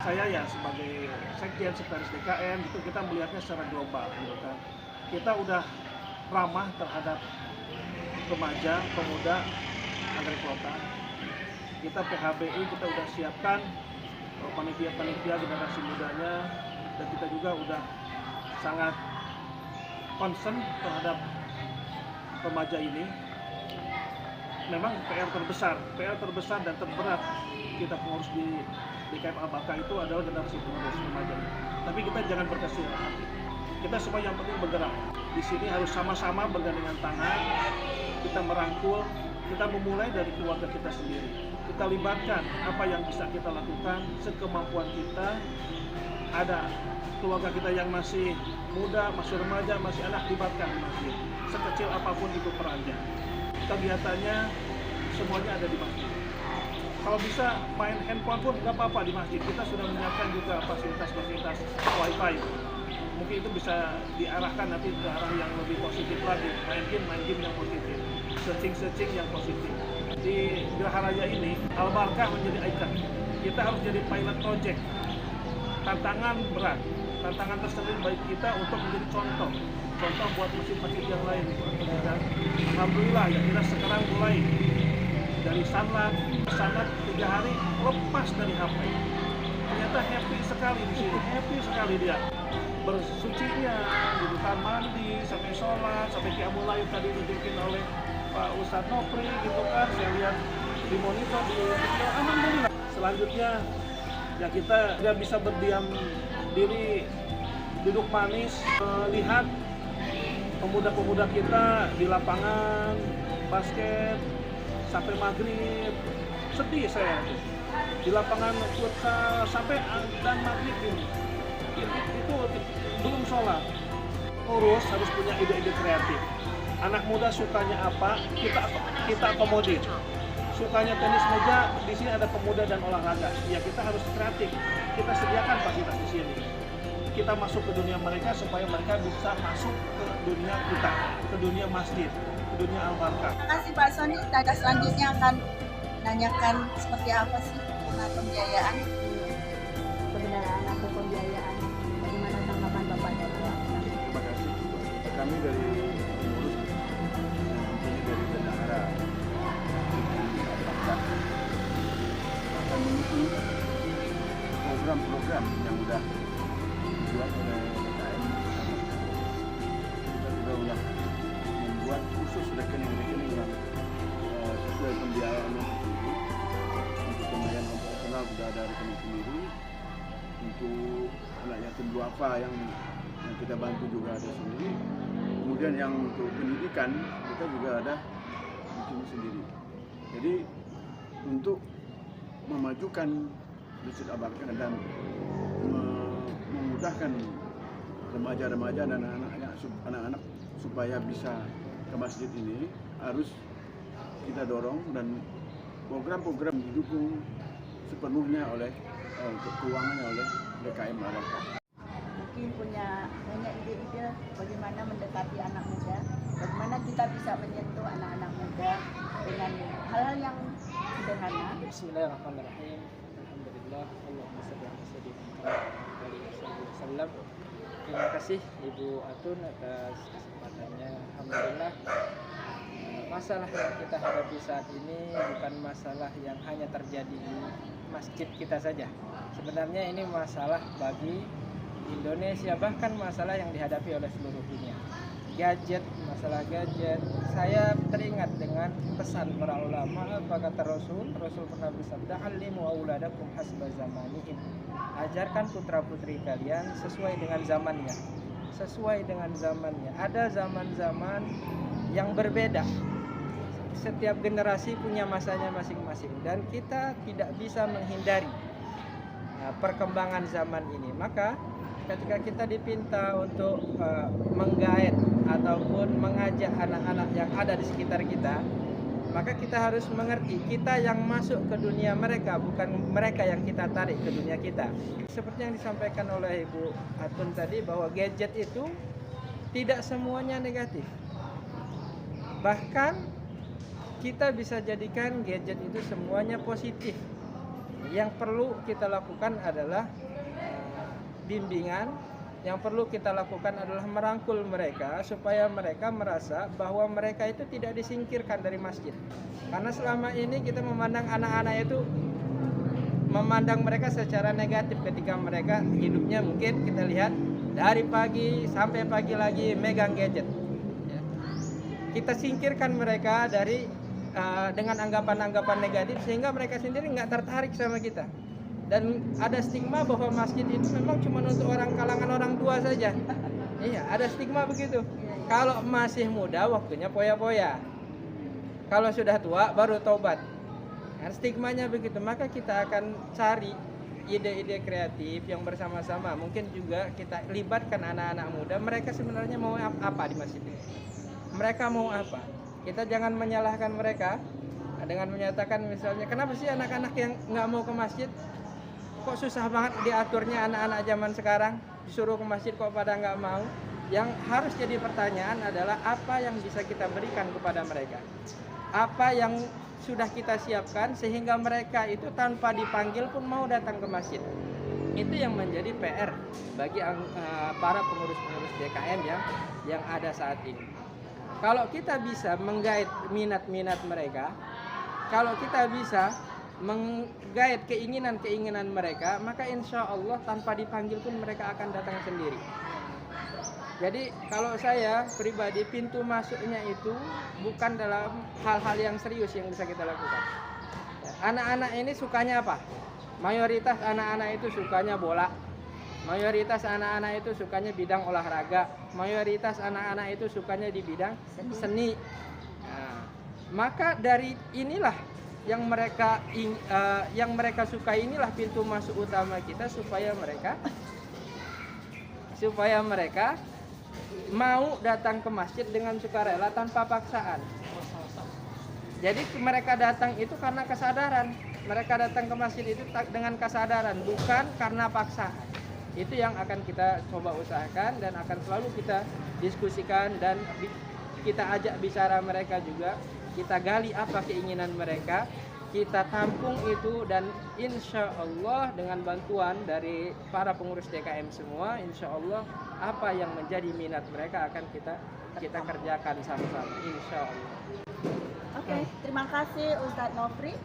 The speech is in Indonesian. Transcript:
saya ya sebagai sekjen sekretaris DKM itu kita melihatnya secara global gitu kan. Kita udah ramah terhadap remaja, pemuda, agar kota. Kita PHBI kita udah siapkan panitia-panitia generasi mudanya, dan kita juga udah sangat concern terhadap remaja ini. Memang PR terbesar dan terberat kita pengurus di DKM Al-Barkah itu adalah generasi penerus remaja. Tapi kita jangan berkecil hati. Kita semua yang penting bergerak. Di sini harus sama-sama bergandengan tangan. Kita merangkul, kita memulai dari keluarga kita sendiri. Kita libatkan apa yang bisa kita lakukan sekemampuan kita. Ada keluarga kita yang masih muda, masih remaja, masih anak, libatkan di masjid. Sekecil apapun itu perannya. Kegiatannya semuanya ada di masjid. Kalau bisa main handphone pun nggak apa-apa di masjid. Kita sudah menyiapkan juga fasilitas-fasilitas wifi. Mungkin itu bisa diarahkan nanti ke arah yang lebih positif lagi. Main game yang positif. Searching yang positif. Di Geraha Raya ini, Al-Barkah menjadi ikon. Kita harus jadi pilot project. Tantangan berat. Tantangan tersendiri bagi kita untuk menjadi contoh buat masjid-masjid yang lain. Dan alhamdulillah ya, kita sekarang mulai dari sanlat 3 hari lepas dari HP. Ternyata happy sekali di sini, happy sekali dia. Bersucinya, di kamar mandi, sampai sholat, sampai qiyamul lail tadi dipimpin oleh Pak Ustadz Nopri gitu kan. Saya lihat di monitor di video, alhamdulillah. Selanjutnya ya kita nggak bisa berdiam diri, duduk manis, melihat pemuda-pemuda kita di lapangan basket sampai maghrib. Sedih saya di lapangan futsal sampai dan maghrib ini. Itu belum sholat. Urus harus punya ide-ide kreatif. Anak muda sukanya apa, kita akomodir. Sukanya tenis meja, di sini ada pemuda dan olahraga. Ya kita harus kreatif. Kita sediakan fasilitas di sini. Kita masuk ke dunia mereka supaya mereka bisa masuk ke dunia kita, ke dunia masjid, ke dunia Al-Barkah. Terima kasih Pak Soni. Kita selanjutnya akan nanyakan seperti apa sih pembiayaan. Kebenaran atau pembiayaan, bagaimana tanggapan Bapak dan Bapak? Terima kasih. Kami dari pengurus ini dari bendahara Al-Barkah akan mendukung program-program yang sudah dibuat oleh DKM. Kita sudah membuat khusus rekening-rekening yang sesuai pembiayaan yang sendiri. Untuk pembayaran operasional sudah ada rekening sendiri. Untuk anak yatim duafa yang kita bantu juga ada sendiri. Kemudian yang untuk pendidikan kita juga ada rekening sendiri. Jadi untuk memajukan Masjid Al-Barkah dan memudahkan remaja-remaja dan anak-anak supaya bisa ke masjid ini, harus kita dorong dan program-program didukung sepenuhnya oleh keuangannya oleh DKM Al-Barkah. Mungkin punya banyak ide-ide bagaimana mendekati anak muda, bagaimana kita bisa menyentuh anak-anak muda dengan hal-hal yang sederhana. Bismillahirrahmanirrahim. Alhamdulillah. Allahumma shalli ala sayyidina Muhammad wasallam. Terima kasih Ibu Atun atas kesempatannya. Alhamdulillah. Masalah yang kita hadapi saat ini bukan masalah yang hanya terjadi di masjid kita saja. Sebenarnya ini masalah bagi Indonesia, bahkan masalah yang dihadapi oleh seluruh dunia. Gadget, masalah gadget. Saya teringat dengan pesan para ulama, apa kata Rasul pernah bersabda, "Allimu auladakum hasba zamanihim." Ajarkan putra-putri kalian sesuai dengan zamannya. Sesuai dengan zamannya. Ada zaman-zaman yang berbeda. Setiap generasi punya masanya masing-masing dan kita tidak bisa menghindari perkembangan zaman ini. Maka ketika kita dipinta untuk menggaet ataupun mengajak anak-anak yang ada di sekitar kita, maka kita harus mengerti kita yang masuk ke dunia mereka, bukan mereka yang kita tarik ke dunia kita. Seperti yang disampaikan oleh Ibu Atun tadi, bahwa gadget itu tidak semuanya negatif. Bahkan kita bisa jadikan gadget itu semuanya positif. Yang perlu kita lakukan adalah bimbingan. Yang perlu kita lakukan adalah merangkul mereka supaya mereka merasa bahwa mereka itu tidak disingkirkan dari masjid. Karena selama ini kita memandang anak-anak itu memandang mereka secara negatif ketika mereka hidupnya mungkin kita lihat dari pagi sampai pagi lagi megang gadget. Ya. Kita singkirkan mereka dari dengan anggapan-anggapan negatif sehingga mereka sendiri nggak tertarik sama kita. Dan ada stigma bahwa masjid itu memang cuma untuk kalangan orang tua saja. Iya, ada stigma begitu. Kalau masih muda waktunya poya-poya. Kalau sudah tua baru taubat. Kan stigmanya begitu. Maka kita akan cari ide-ide kreatif yang bersama-sama. Mungkin juga kita libatkan anak-anak muda. Mereka sebenarnya mau apa di masjid ini? Mereka mau apa? Kita jangan menyalahkan mereka dengan menyatakan misalnya, kenapa sih anak-anak yang nggak mau ke masjid? Kok susah banget diaturnya anak-anak zaman sekarang, disuruh ke masjid kok pada nggak mau? Yang harus jadi pertanyaan adalah apa yang bisa kita berikan kepada mereka, apa yang sudah kita siapkan sehingga mereka itu tanpa dipanggil pun mau datang ke masjid. Itu yang menjadi PR bagi para pengurus-pengurus DKM yang ada saat ini. Kalau kita bisa menggait minat-minat mereka, kalau kita bisa menggait keinginan-keinginan mereka, maka insya Allah tanpa dipanggil pun mereka akan datang sendiri. Jadi kalau saya pribadi, pintu masuknya itu bukan dalam hal-hal yang serius yang bisa kita lakukan. Anak-anak ini sukanya apa? Mayoritas anak-anak itu sukanya bola. Mayoritas anak-anak itu sukanya bidang olahraga. Mayoritas anak-anak itu sukanya di bidang seni. Nah, maka dari inilah yang mereka sukai, inilah pintu masuk utama kita supaya mereka mau datang ke masjid dengan sukarela tanpa paksaan. Jadi mereka datang itu karena kesadaran. Mereka datang ke masjid itu dengan kesadaran, bukan karena paksaan. Itu yang akan kita coba usahakan dan akan selalu kita diskusikan dan kita ajak bicara mereka juga. Kita gali apa keinginan mereka, kita tampung itu, dan insya Allah dengan bantuan dari para pengurus DKM semua, insya Allah apa yang menjadi minat mereka akan kita kerjakan sama-sama, insya Allah. Oke, terima kasih Ustadz Nofri.